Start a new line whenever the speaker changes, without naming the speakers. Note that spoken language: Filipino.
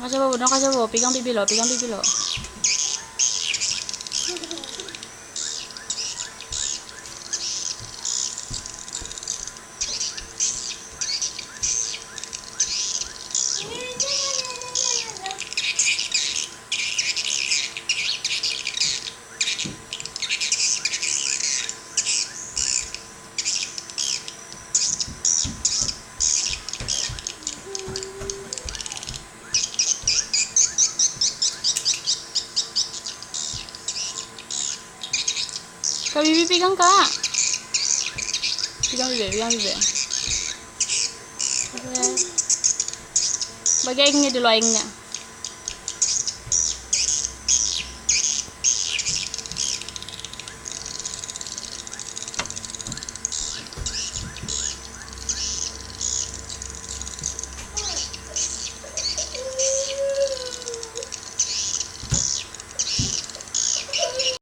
Nakasabaw. Pegang pipi lo. Kak Bibi pegang kak. Pegang Bibi. Okay. Bagi aingnya dulu aingnya.